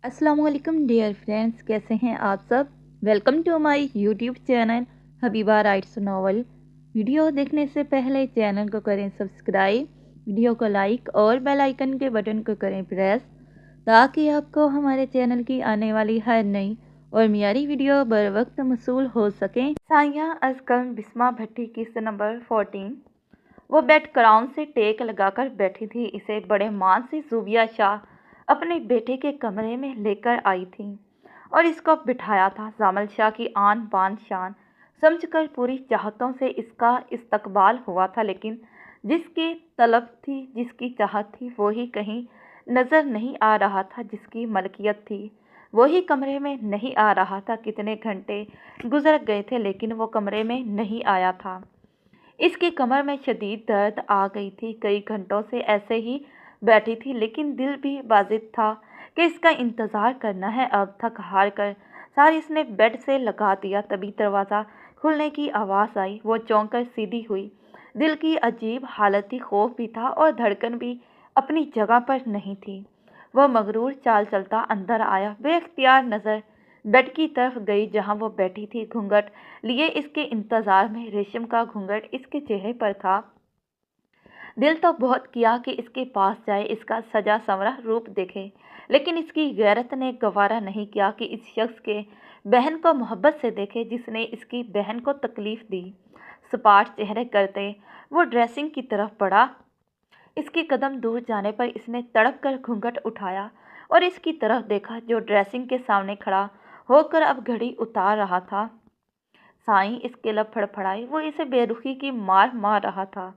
अस्सलाम वालेकुम dear friends, कैसे हैं आप सब। Welcome to my YouTube channel Habiba writes novel. Video देखने से पहले चैनल को करें सब्सक्राइब, वीडियो को लाइक और बेल आइकन के बटन को करें प्रेस, ताकि आपको हमारे चैनल की आने वाली हर नई और मियारी वीडियो बर वक्त मसूल हो सकें। साइया अजकल बिस्मा भट्टी किस्त नंबर 14। वो बेड क्राउन से टेक लगाकर बैठी थी। इसे बड़े मान से जूबिया शाह अपने बेटे के कमरे में लेकर आई थी और इसको बिठाया था। जामल शाह की आन बान शान समझकर पूरी चाहतों से इसका इस्तकबाल हुआ था, लेकिन जिसकी तलब थी, जिसकी चाहत थी, वो ही कहीं नज़र नहीं आ रहा था। जिसकी मलकियत थी वही कमरे में नहीं आ रहा था। कितने घंटे गुजर गए थे लेकिन वो कमरे में नहीं आया था। इसकी कमर में शदीद दर्द आ गई थी। कई घंटों से ऐसे ही बैठी थी, लेकिन दिल भी बाजिद था कि इसका इंतज़ार करना है। अब थक हार कर सारी इसने बेड से लगा दिया। तभी दरवाज़ा खुलने की आवाज़ आई। वो चौंक कर सीधी हुई। दिल की अजीब हालत थी, खौफ भी था और धड़कन भी अपनी जगह पर नहीं थी। वह मगरूर चाल चलता अंदर आया। बेख्तियार नज़र बेड की तरफ गई जहां वो बैठी थी। घूंघट लिए इसके इंतज़ार में रेशम का घूंघट इसके चेहरे पर था। दिल तो बहुत किया कि इसके पास जाए, इसका सजा संवरा रूप देखे, लेकिन इसकी गैरत ने गवारा नहीं किया कि इस शख्स के बहन को मोहब्बत से देखे जिसने इसकी बहन को तकलीफ़ दी। सपाट चेहरे करते वो ड्रेसिंग की तरफ बढ़ा। इसके कदम दूर जाने पर इसने तड़प कर घूंघट उठाया और इसकी तरफ देखा जो ड्रेसिंग के सामने खड़ा होकर अब घड़ी उतार रहा था। साईं इसके लब फड़फड़ाई। वो इसे बेरुखी की मार मार रहा था।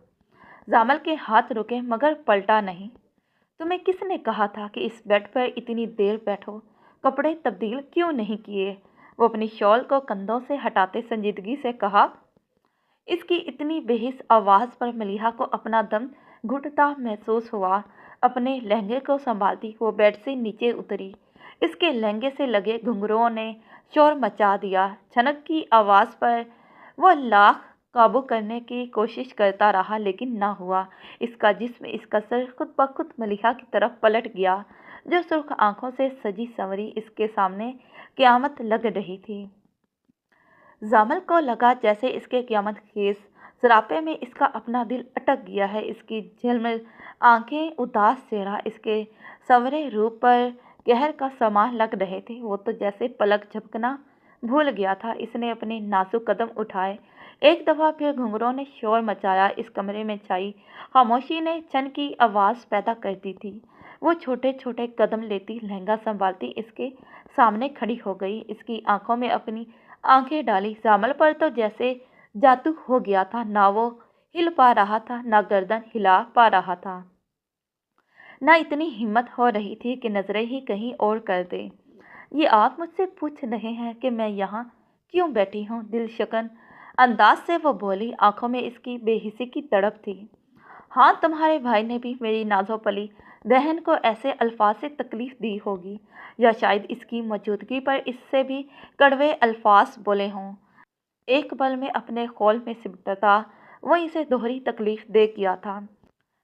जामल के हाथ रुके मगर पलटा नहीं। तुम्हें किसने कहा था कि इस बेड पर इतनी देर बैठो? कपड़े तब्दील क्यों नहीं किए? वो अपनी शॉल को कंधों से हटाते संजीदगी से कहा। इसकी इतनी बेहिस आवाज़ पर मलिहा को अपना दम घुटता महसूस हुआ। अपने लहंगे को संभालती वो बेड से नीचे उतरी। इसके लहंगे से लगे घुंघरुओं ने शोर मचा दिया। छनक की आवाज़ पर वो लाख काबू करने की कोशिश करता रहा, लेकिन ना हुआ। इसका जिस्म, इसका सर खुद ब खुद मलिहा की तरफ पलट गया, जो सुर्ख आंखों से सजी संवरी इसके सामने क़यामत लग रही थी। जामल को लगा जैसे इसके क़यामत खेज सरापे में इसका अपना दिल अटक गया है। इसकी झिलमिल आंखें, उदास चेहरा, इसके संवरे रूप पर कहर का समा लग रहे थे। वो तो जैसे पलक झपकना भूल गया था। इसने अपने नाजुक कदम उठाए। एक दफ़ा फिर घुंघरों ने शोर मचाया। इस कमरे में छाई खामोशी ने छन की आवाज़ पैदा कर दी थी। वो छोटे छोटे कदम लेती, लहंगा संभालती इसके सामने खड़ी हो गई। इसकी आंखों में अपनी आंखें डाली। जामल पर तो जैसे जादू हो गया था। ना वो हिल पा रहा था, ना गर्दन हिला पा रहा था, ना इतनी हिम्मत हो रही थी कि नजरें ही कहीं और कर दे। ये आप मुझसे पूछ रहे हैं कि मैं यहाँ क्यों बैठी हूँ? दिलशकन अंदाज से वो बोली। आंखों में इसकी बेहिसी की तड़प थी। हाँ, तुम्हारे भाई ने भी मेरी नाज़ो-पली बहन को ऐसे अल्फाज से तकलीफ़ दी होगी, या शायद इसकी मौजूदगी पर इससे भी कड़वे अल्फाज बोले हों। एक पल में अपने खौल में सिमटता वो इसे दोहरी तकलीफ़ दे गया था।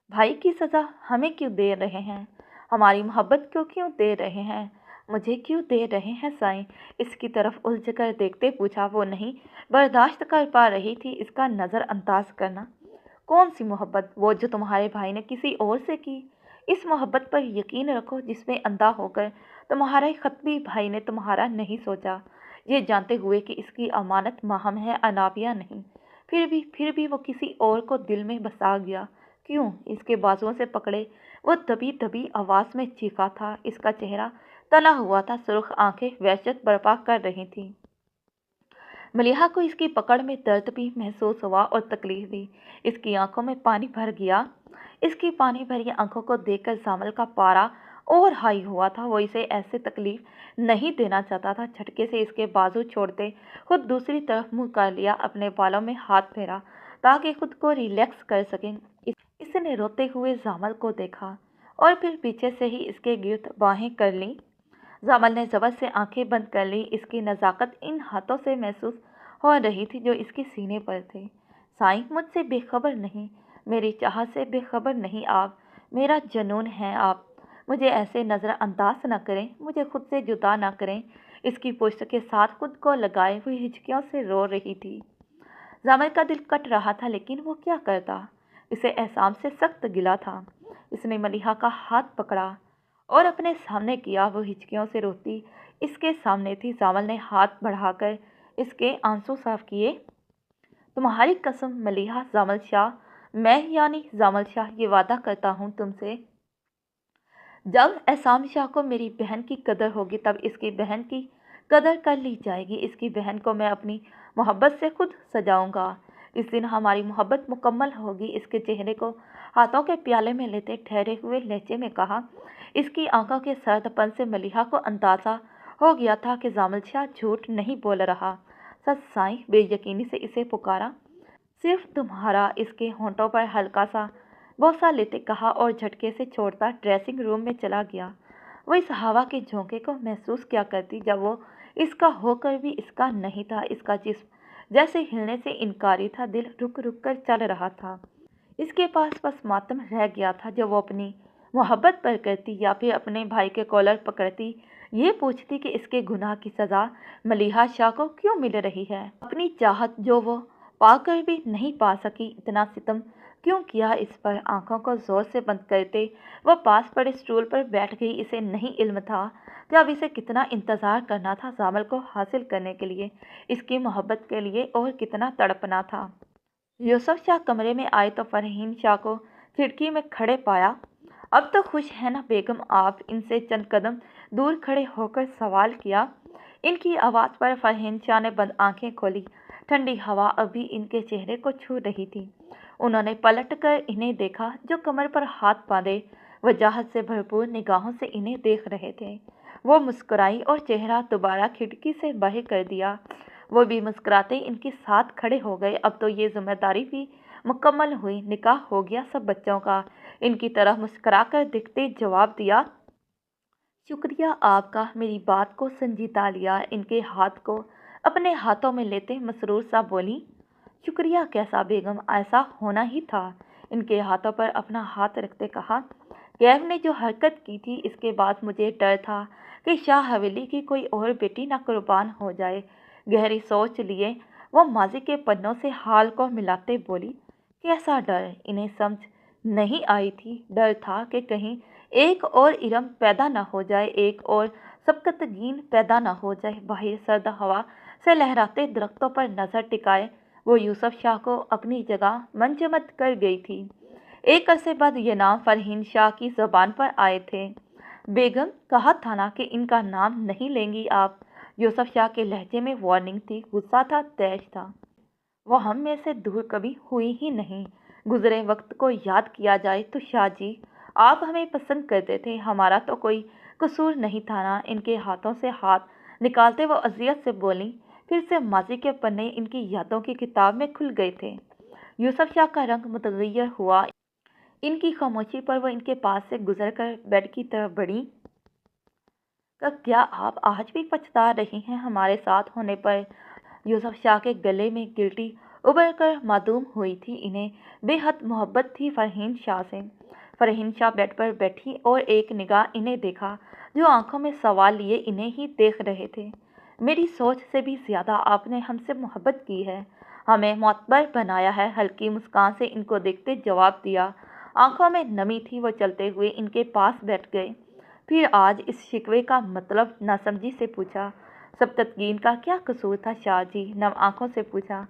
भाई की सज़ा हमें क्यों दे रहे हैं? हमारी मोहब्बत को क्यों दे रहे हैं? मुझे क्यों दे रहे हैं साईं? इसकी तरफ उलझ कर देखते पूछा। वो नहीं बर्दाश्त कर पा रही थी इसका नज़रअंदाज करना। कौन सी मोहब्बत? वो जो तुम्हारे भाई ने किसी और से की। इस मोहब्बत पर यकीन रखो जिसमें अंधा होकर तुम्हारे खतबी भाई ने तुम्हारा नहीं सोचा, ये जानते हुए कि इसकी अमानत माहम है, अनाबिया नहीं। फिर भी वो किसी और को दिल में बसा गया। क्यों? इसके बाजुओं से पकड़े वो दबी दबी आवाज़ में चीखा था। इसका चेहरा तना हुआ था, सुर्ख आंखें वहशत बर्पा कर रही थीं। मलिहा को इसकी पकड़ में दर्द भी महसूस हुआ और तकलीफ भी। इसकी आंखों में पानी भर गया। इसकी पानी भरी आंखों को देखकर जामल का पारा और हाई हुआ था। वो इसे ऐसे तकलीफ नहीं देना चाहता था। झटके से इसके बाजू छोड़ते खुद दूसरी तरफ मुंह कर लिया। अपने बालों में हाथ फेरा ताकि खुद को रिलैक्स कर सकें। इसने रोते हुए जामल को देखा और फिर पीछे से ही इसके गिर्द बाहें कर लीं। जामल ने ज़बर से आंखें बंद कर ली। इसकी नज़ाकत इन हाथों से महसूस हो रही थी जो इसके सीने पर थे। साईं, मुझसे बेखबर नहीं, मेरी चाहत से बेखबर नहीं आप, मेरा जनून हैं आप। मुझे ऐसे नज़र अंदाज न करें, मुझे खुद से जुदा न करें। इसकी पुश्त के साथ खुद को लगाए हुई हिचकियों से रो रही थी। जामिल का दिल कट रहा था, लेकिन वो क्या करता। इसे एहसास से सख्त गिला था। इसने मलिहा का हाथ पकड़ा और अपने सामने किया। वो हिचकियों से रोती इसके सामने थी। जामिल ने हाथ बढ़ाकर इसके आंसू साफ किए। तुम्हारी कसम मलिहा जामिल शाह, मैं यानी जामिल शाह ये वादा करता हूँ तुमसे, जब एहसान शाह को मेरी बहन की कदर होगी तब इसकी बहन की कदर कर ली जाएगी। इसकी बहन को मैं अपनी मोहब्बत से खुद सजाऊंगा। इस दिन हमारी मोहब्बत मुकम्मल होगी। इसके चेहरे को हाथों के प्याले में लेते ठहरे हुए लहजे में कहा। इसकी आंखों के सर्दपन से मलिहा को अंदाज़ा हो गया था कि जामिल शाह झूठ नहीं बोल रहा। सच साईं बेयकीनी से इसे पुकारा। सिर्फ तुम्हारा। इसके होंठों पर हल्का सा बोसा लेते कहा और झटके से छोड़ता ड्रेसिंग रूम में चला गया। वो इस हवा के झोंके को महसूस क्या करती जब वो इसका होकर भी इसका नहीं था। इसका जिस्म जैसे हिलने से इनकारी था। दिल रुक रुक कर चल रहा था। इसके पास बस मातम रह गया था जो वो अपनी मोहब्बत पर करती, या फिर अपने भाई के कॉलर पकड़ती ये पूछती कि इसके गुनाह की सज़ा मलिहा शाह को क्यों मिल रही है। अपनी चाहत जो वो पाकर भी नहीं पा सकी, इतना सितम क्यों किया इस पर। आंखों को जोर से बंद करते वह पास पड़े स्टूल पर बैठ गई। इसे नहीं इल्म था कि अब इसे कितना इंतज़ार करना था जामिल को हासिल करने के लिए, इसकी मोहब्बत के लिए, और कितना तड़पना था। यूसुफ शाह कमरे में आए तो फरहीन शाह को खिड़की में खड़े पाया। अब तो खुश है ना बेगम आप? इनसे चंद कदम दूर खड़े होकर सवाल किया। इनकी आवाज़ पर फरहीन शाह ने बंद आंखें खोली। ठंडी हवा अभी इनके चेहरे को छू रही थी। उन्होंने पलट कर इन्हें देखा जो कमर पर हाथ बांधे वजाहत से भरपूर निगाहों से इन्हें देख रहे थे। वो मुस्कुराई और चेहरा दोबारा खिड़की से बाहर कर दिया। वो भी मुस्कुराते इनके साथ खड़े हो गए। अब तो ये जिम्मेदारी भी मुकम्मल हुई, निकाह हो गया सब बच्चों का। इनकी तरफ मुस्कुरा कर दिखते जवाब दिया, शुक्रिया आपका, मेरी बात को संजीदा लिया। इनके हाथ को अपने हाथों में लेते मसरूर सा बोली, शुक्रिया कैसा बेगम, ऐसा होना ही था। इनके हाथों पर अपना हाथ रखते कहा, गैब ने जो हरकत की थी इसके बाद मुझे डर था कि शाह हवेली की कोई और बेटी ना कुर्बान हो जाए। गहरी सोच लिए वो माजी के पन्नों से हाल को मिलाते बोली, कैसा डर? इन्हें समझ नहीं आई थी। डर था कि कहीं एक और इरम पैदा न हो जाए, एक और सबकतगीन पैदा न हो जाए। बाहर सर्द हवा से लहराते दरख्तों पर नज़र टिकाए वो यूसुफ शाह को अपनी जगह मंजमद कर गई थी। एक अरसे बाद ये नाम फरहीन शाह की ज़बान पर आए थे। बेगम, कहा था ना कि इनका नाम नहीं लेंगी आप। यूसुफ शाह के लहजे में वार्निंग थी, गुस्सा था, तेज था। वो हम में से दूर कभी हुई ही नहीं। गुजरे वक्त को याद किया जाए तो शाह जी, आप हमें पसंद करते थे, हमारा तो कोई कसूर नहीं था ना। इनके हाथों से हाथ निकालते वो अजियत से बोली। फिर से माजी के पन्ने इनकी यादों की किताब में खुल गए थे। यूसुफ शाह का रंग मुतगय्यर हुआ। इनकी खामोशी पर वो इनके पास से गुजर कर बेड की तरफ बढ़ी। क्या आप आज भी पछता रही हैं हमारे साथ होने पर? यूसुफ शाह के गले में गिल्टी उभर कर मालूम हुई थी। इन्हें बेहद मोहब्बत थी फरहीन शाह से। फरहीन शाह बेड पर बैठी और एक निगाह इन्हें देखा जो आंखों में सवाल लिए इन्हें ही देख रहे थे। मेरी सोच से भी ज़्यादा आपने हमसे मोहब्बत की है, हमें मोतबर बनाया है। हल्की मुस्कान से इनको देखते जवाब दिया। आंखों में नमी थी। वो चलते हुए इनके पास बैठ गए। फिर आज इस शिकवे का मतलब नासमझी से पूछा, सबकतगीन का क्या कसूर था शाह जी? नम आंखों से पूछा।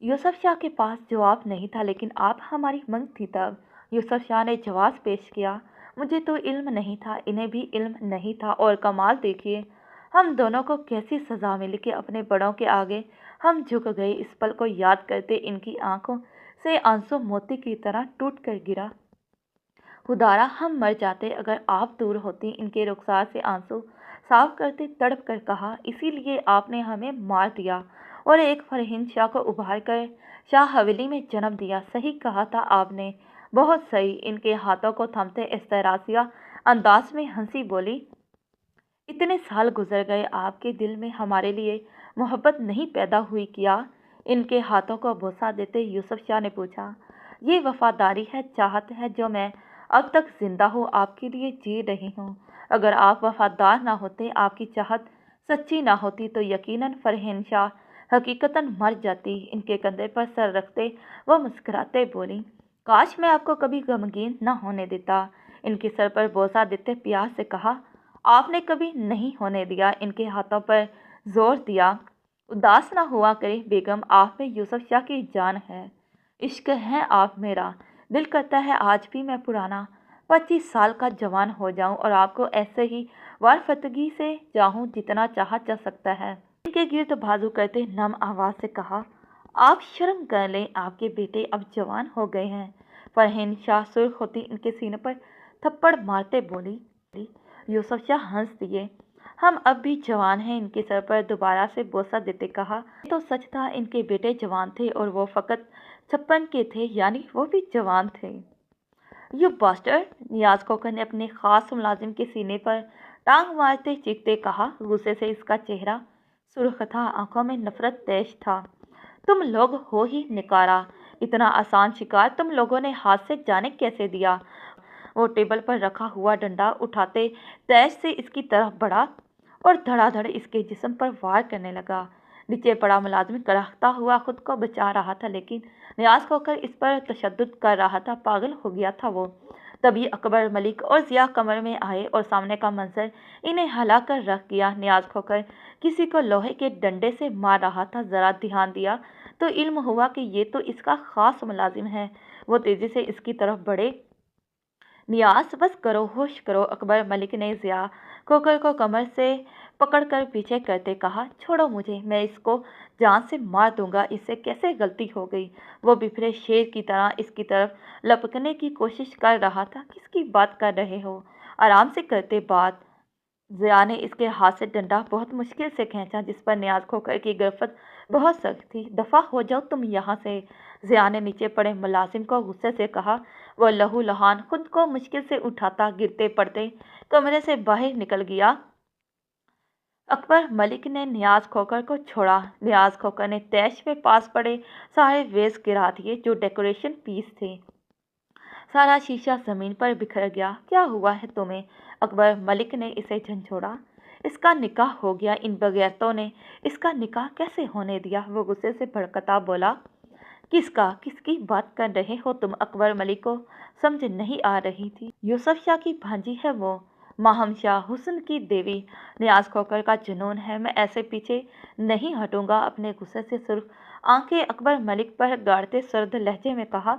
यूसुफ शाह के पास जवाब नहीं था, लेकिन आप हमारी मंग थी तब। यूसुफ शाह ने जवाब पेश किया, मुझे तो इल्म नहीं था, इन्हें भी इल्म नहीं था। और कमाल देखिए हम दोनों को कैसी सज़ा मिली कि अपने बड़ों के आगे हम झुक गए। इस पल को याद करते इनकी आंखों से आंसू मोती की तरह टूट कर गिरा। खुदारा हम मर जाते अगर आप दूर होती। इनके रुखसार से आंसू साफ करते तड़प कर कहा, इसीलिए आपने हमें मार दिया और एक फरहीन शाह को उभार कर शाह हवेली में जन्म दिया। सही कहा था आपने, बहुत सही। इनके हाथों को थमते इस्तरासिया अंदाज में हंसी बोली, इतने साल गुजर गए, आपके दिल में हमारे लिए मोहब्बत नहीं पैदा हुई क्या? इनके हाथों को बोसा देते यूसुफ शाह ने पूछा, ये वफादारी है, चाहत है जो मैं अब तक जिंदा हूँ, आपके लिए जी रही हूँ। अगर आप वफादार ना होते, आपकी चाहत सच्ची ना होती तो यकीनन फरहीन शाह हकीकतन मर जाती। इनके कंधे पर सर रखते वो मुस्कुराते बोली, काश मैं आपको कभी गमगीन न होने देता। इनके सर पर बोसा देते प्यार से कहा, आपने कभी नहीं होने दिया। इनके हाथों पर जोर दिया, उदास ना हुआ करे बेगम, आप में यूसुफ शाह की जान है, इश्क है आप मेरा। दिल करता है आज भी मैं पुराना 25 साल का जवान हो जाऊं और आपको ऐसे ही वारफतगी से चाहूं जितना चाहा जा सकता है। इनके गिर्द बाजू करते नम आवाज से कहा, आप शर्म कर लें, आपके बेटे अब जवान हो गए हैं। फरहीन शाह सुर्ख होती इनके सीने पर थप्पड़ मारते बोली। यूसुफ शाह हंस दिए, हम अब भी जवान हैं। इनके सर पर दोबारा से बोसा देते कहा, तो सच था, इनके बेटे जवान थे और वो फकत 56 के थे, यानी वो भी जवान थे। यू बास्टर्ड, नियाज खोकर ने अपने खास मुलाजिम के सीने पर टांग मारते चीखते कहा। गुस्से से इसका चेहरा सुर्ख था, आंखों में नफरत तेज था। तुम लोग हो ही निकारा, इतना आसान शिकार तुम लोगों ने हाथ से जाने कैसे दिया। वो टेबल पर रखा हुआ डंडा उठाते तेज से इसकी तरफ बढ़ा और धड़ाधड़ इसके जिस्म पर वार करने लगा। नीचे पड़ा मुलाजिम कराहता हुआ खुद को बचा रहा था, लेकिन नियाज खोकर इस पर तशद्दुद कर रहा था। पागल हो गया था वो। तभी अकबर मलिक और जिया कमर में आए और सामने का मंजर इन्हें हिला कर रख गया। नियाज खोकर किसी को लोहे के डंडे से मार रहा था। जरा ध्यान दिया तो इल्म हुआ कि ये तो इसका खास मुलाजिम है। वो तेजी से इसकी तरफ बढ़े। नियाज बस करो, होश करो। अकबर मलिक ने जिया खोकर को कमर से पकड़कर पीछे करते कहा, छोड़ो मुझे, मैं इसको जान से मार दूंगा। इससे कैसे गलती हो गई। वो बिफरे शेर की तरह इसकी तरफ लपकने की कोशिश कर रहा था। किसकी बात कर रहे हो, आराम से करते बात। जिया ने इसके हाथ से डंडा बहुत मुश्किल से खींचा, जिस पर नियाज खोकर की गिरफ्त बहुत सख्त थी। दफा हो जाओ तुम यहाँ से। जिया ने नीचे पड़े मुलाजिम को गुस्से से कहा। वो लहू लहान खुद को मुश्किल से उठाता गिरते पड़ते कमरे से बाहर निकल गया। अकबर मलिक ने नियाज खोकर को छोड़ा। नियाज खोकर ने तैश में पास पड़े सारे वेस गिरा दिए जो डेकोरेशन पीस थे। सारा शीशा जमीन पर बिखर गया। क्या हुआ है तुम्हें? अकबर मलिक ने इसे झंझोड़ा। इसका निकाह हो गया। इन बगैरतों ने इसका निकाह कैसे होने दिया? वो गुस्से से भड़कता बोला। किसका? किसकी बात कर रहे हो तुम? अकबर मलिक को समझ नहीं आ रही थी। यूसुफ शाह की भांजी है वो, माहम शाह, हुस्न की देवी। नियाज खोकर का जुनून है, मैं ऐसे पीछे नहीं हटूंगा। अपने गुस्से से सुर्ख आंखें अकबर मलिक पर गाड़ते सर्द लहजे में कहा।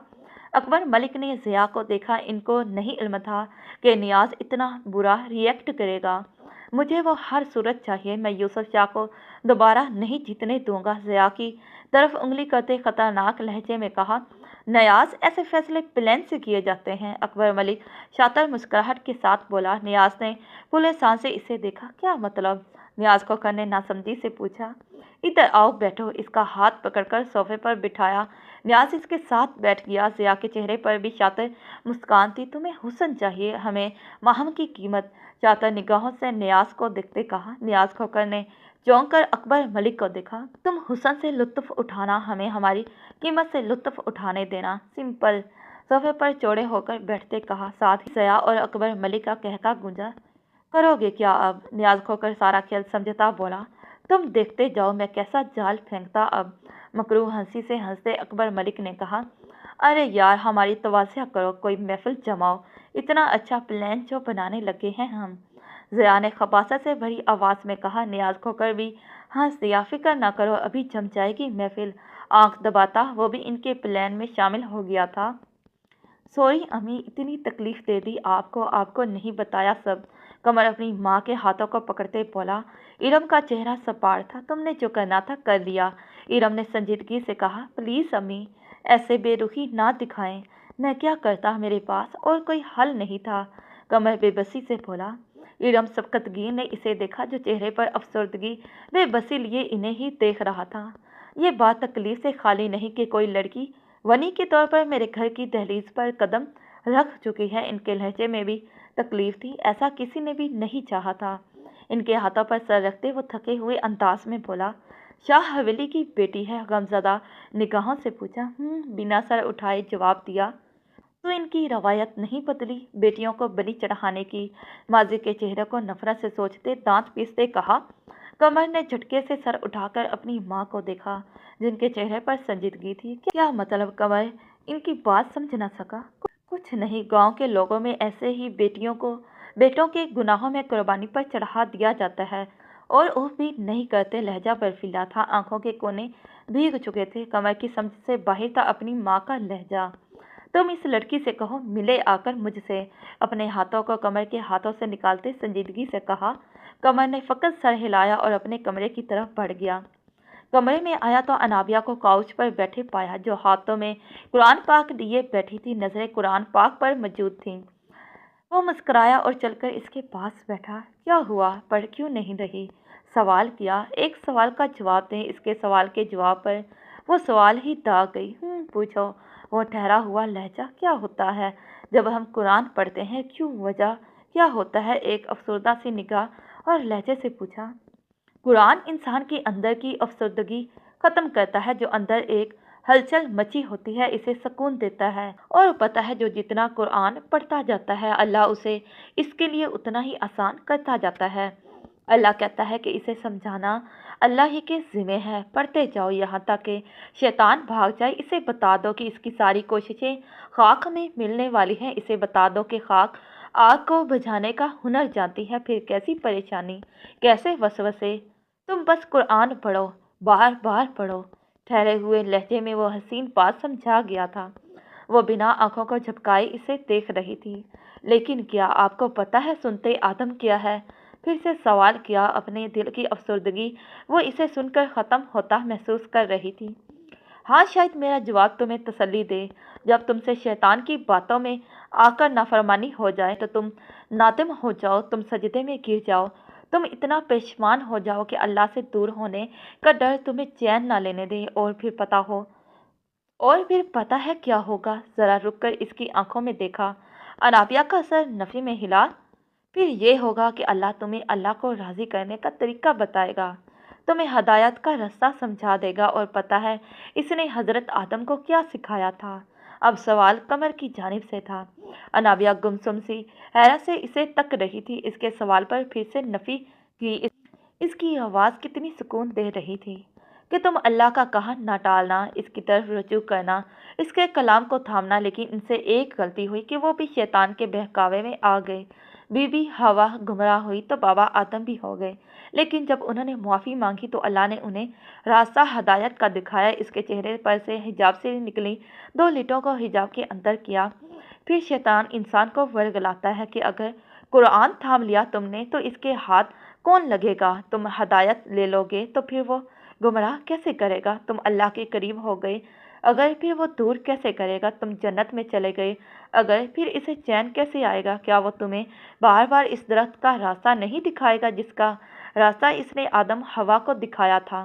अकबर मलिक ने जिया को देखा। इनको नहीं इल्म था कि नियाज इतना बुरा रिएक्ट करेगा। मुझे वो हर सूरत चाहिए। मैं यूसुफ शाह को दोबारा नहीं जीतने दूंगा। जिया की तरफ उंगली करते खतरनाक लहजे में कहा, नियाज, ऐसे फैसले प्लान से किए जाते हैं। अकबर मलिक शातर मुस्कुराहट के साथ बोला। नियाज ने फूले सांस से इसे देखा। क्या मतलब? नियाज खोकर ने नासमझी से पूछा। इधर आओ, बैठो। इसका हाथ पकड़कर सोफे पर बिठाया। नियाज इसके साथ बैठ गया। जिया के चेहरे पर भी शातिर मुस्कान थी। तुम्हें हुस्न चाहिए, हमें माहम की कीमत। शातिर निगाहों से नियाज को देखते कहा। नियाज खोकर ने चौंक कर अकबर मलिक को देखा। तुम हुस्न से लुत्फ उठाना, हमें हमारी कीमत से लुत्फ उठाने देना, सिंपल। सोफे पर चौड़े होकर बैठते कहा। साथ ही जिया और अकबर मलिक का कहका गूंजा। करोगे क्या अब? नियाज खोकर सारा खेल समझता बोला। तुम देखते जाओ मैं कैसा जाल फेंकता अब। मकरू हंसी से हंसते अकबर मलिक ने कहा, अरे यार, हमारी तवाज़ा करो, कोई महफिल जमाओ। इतना अच्छा प्लान जो बनाने लगे हैं हम। जिया ने खबासत से भरी आवाज़ में कहा। नियाज खोकर भी हंस दिया। फिक्र ना करो, अभी जम जाएगी महफिल। आंख दबाता वो भी इनके प्लान में शामिल हो गया था। सॉरी अम्मी, इतनी तकलीफ दे दी आपको। आपको नहीं बताया सब। कमर अपनी माँ के हाथों को पकड़ते बोला। इरम का चेहरा सपाट था। तुमने जो करना था कर लिया। इरम ने संजीदगी से कहा। प्लीज़ अम्मी, ऐसे बेरुखी ना दिखाएं। मैं क्या करता, मेरे पास और कोई हल नहीं था। कमर बेबसी से बोला। इरम सबकतगीन ने इसे देखा, जो चेहरे पर अफसरदगी बेबसी लिए इन्हें ही देख रहा था। ये बात तकलीफ से खाली नहीं कि कोई लड़की वनी के तौर पर मेरे घर की दहलीज पर कदम रख चुकी है। इनके लहजे में भी तकलीफ थी। ऐसा किसी ने भी नहीं चाहा था। इनके हाथों पर सर रखते वो थके हुए अंदाज में बोला। शाह हवेली की बेटी है? गमज़दा निगाहों से पूछा। बिना सर उठाए जवाब दिया। तो इनकी रवायत नहीं बदली। बेटियों को बलि चढ़ाने की माजी के चेहरे को नफरत से सोचते दांत पीसते कहा। कमर ने झटके से सर उठाकर अपनी माँ को देखा, जिनके चेहरे पर संजीदगी थी। क्या मतलब? कमर इनकी बात समझ न सका। कुछ नहीं, गांव के लोगों में ऐसे ही बेटों के गुनाहों में कुर्बानी पर चढ़ा दिया जाता है, और वो भी नहीं करते। लहजा बर्फीला था, आंखों के कोने भीग चुके थे। कमर की समझ से बाहर था अपनी माँ का लहजा। तुम इस लड़की से कहो मिले आकर मुझसे। अपने हाथों को कमर के हाथों से निकालते संजीदगी से कहा। कमर ने फकत सर हिलाया और अपने कमरे की तरफ बढ़ गया। कमरे में आया तो अनाबिया को काउच पर बैठे पाया, जो हाथों में कुरान पाक लिए बैठी थी। नजरें कुरान पाक पर मौजूद थीं। वो मुस्कुराया और चलकर इसके पास बैठा। क्या हुआ, पढ़ क्यों नहीं रही? सवाल किया। एक सवाल का जवाब दें। इसके सवाल के जवाब पर वो सवाल ही दाग गई। पूछो। वो ठहरा हुआ लहजा। क्या होता है जब हम कुरान पढ़ते हैं? क्यों, वजह क्या होता है? एक अफसरदा सी निगाह और लहजे से पूछा। कुरान इंसान के अंदर की अफसरदगी खत्म करता है। जो अंदर एक हलचल मची होती है, इसे सुकून देता है। और पता है, जो जितना कुरान पढ़ता जाता है, अल्लाह उसे इसके लिए उतना ही आसान करता जाता है। अल्लाह कहता है कि इसे समझाना अल्लाह ही के ज़िम्मे है। पढ़ते जाओ यहाँ तक कि शैतान भाग जाए। इसे बता दो कि इसकी सारी कोशिशें खाक में मिलने वाली हैं। इसे बता दो कि खाक आग को बुझाने का हुनर जानती है। फिर कैसी परेशानी, कैसे वसवसे। तुम बस कुरान पढ़ो, बार बार पढ़ो। ठहरे हुए लहजे में वो हसीन बात समझा गया था। वो बिना आंखों को झपकाए इसे देख रही थी। लेकिन क्या आपको पता है सुनते आदम क्या है? फिर से सवाल किया। अपने दिल की अफसरदगी वो इसे सुनकर ख़त्म होता महसूस कर रही थी। हाँ, शायद मेरा जवाब तुम्हें तसल्ली दे। जब तुमसे शैतान की बातों में आकर नाफरमानी हो जाए तो तुम नादिम हो जाओ, तुम सजदे में गिर जाओ, तुम इतना पेशमान हो जाओ कि अल्लाह से दूर होने का डर तुम्हें चैन ना लेने दे। और फिर पता है क्या होगा? ज़रा रुककर इसकी आंखों में देखा। अनाबिया का सर नफ़ी में हिला। फिर ये होगा कि अल्लाह तुम्हें अल्लाह को राज़ी करने का तरीका बताएगा, तुम्हें हदायत का रास्ता समझा देगा। और पता है इसने हज़रत आदम को क्या सिखाया था? अब सवाल कमर की जानिब से था। अनाबिया गुमसुम सी हैरत से इसे तक रही थी। इसके सवाल पर फिर से नफ़ी की। इसकी आवाज़ कितनी सुकून दे रही थी कि तुम अल्लाह का कहा ना टालना, इसकी तरफ रुजू करना, इसके कलाम को थामना। लेकिन इनसे एक गलती हुई कि वो भी शैतान के बहकावे में आ गए। बीबी हवा गुमराह हुई तो बाबा आदम भी हो गए। लेकिन जब उन्होंने मुआफ़ी मांगी तो अल्लाह ने उन्हें रास्ता हदायत का दिखाया। इसके चेहरे पर से हिजाब से निकली 2 लिटों को हिजाब के अंदर किया। फिर शैतान इंसान को वर्गलाता है कि अगर कुरान थाम लिया तुमने तो इसके हाथ कौन लगेगा? तुम हदायत ले लोगे तो फिर वो गुमराह कैसे करेगा? तुम अल्लाह के करीब हो गए अगर, फिर वो दूर कैसे करेगा? तुम जन्नत में चले गए अगर, फिर इसे चैन कैसे आएगा? क्या वो तुम्हें बार बार इस दरख्त का रास्ता नहीं दिखाएगा जिसका रास्ता इसने आदम हवा को दिखाया था?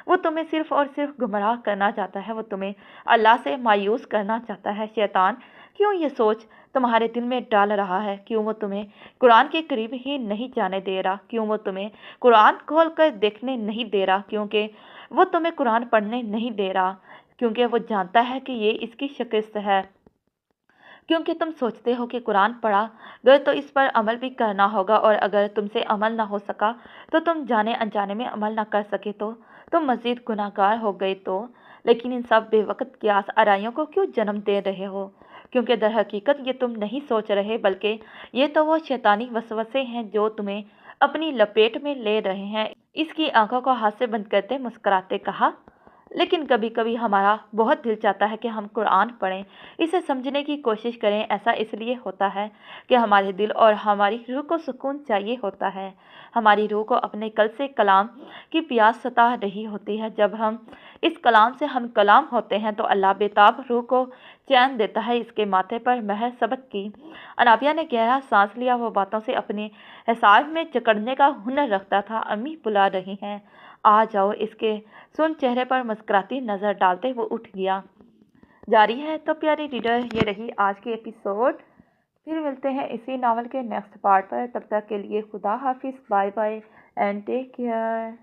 वो तुम्हें सिर्फ और सिर्फ गुमराह करना चाहता है। वो तुम्हें अल्लाह से मायूस करना चाहता है। शैतान क्यों ये सोच तुम्हारे दिल में डाल रहा है? क्यों वो तुम्हें कुरान के करीब ही नहीं जाने दे रहा? क्यों वो तुम्हें कुरान खोल कर देखने नहीं दे रहा? क्योंकि वो तुम्हें कुरान पढ़ने नहीं दे रहा, क्योंकि वो जानता है कि ये इसकी शिकस्त है। क्योंकि तुम सोचते हो कि कुरान पढ़ा गए तो इस पर अमल भी करना होगा, और अगर तुमसे अमल ना हो सका तो तुम जाने अनजाने में अमल ना कर सके तो तुम मज़ीद गुनाहगार हो गए तो। लेकिन इन सब बेवकत कियास आराइयों को क्यों जन्म दे रहे हो? क्योंकि दर हकीकत ये तुम नहीं सोच रहे, बल्कि ये तो वो शैतानी वसवसे हैं जो तुम्हें अपनी लपेट में ले रहे हैं। इसकी आंखों को हाथ से बंद करते मुस्कुराते कहा। लेकिन कभी कभी हमारा बहुत दिल चाहता है कि हम कुरान पढ़ें, इसे समझने की कोशिश करें। ऐसा इसलिए होता है कि हमारे दिल और हमारी रूह को सुकून चाहिए होता है। हमारी रूह को अपने कल से कलाम की प्यास सता रही होती है। जब हम इस कलाम से हम कलाम होते हैं तो अल्लाह बेताब रूह को चैन देता है। इसके माथे पर महर सबक की। अनाबिया ने गहरा सांस लिया। वो बातों से अपने हिसाब में जकड़ने का हुनर रखता था। अम्मी बुला रही हैं, आ जाओ। इसके सुन चेहरे पर मुस्कुराती नज़र डालते वो उठ गया। जारी है तो प्यारे रीडर, ये रही आज की एपिसोड। फिर मिलते हैं इसी नावल के नेक्स्ट पार्ट पर। तब तक के लिए खुदा हाफिज़, bye bye and take care.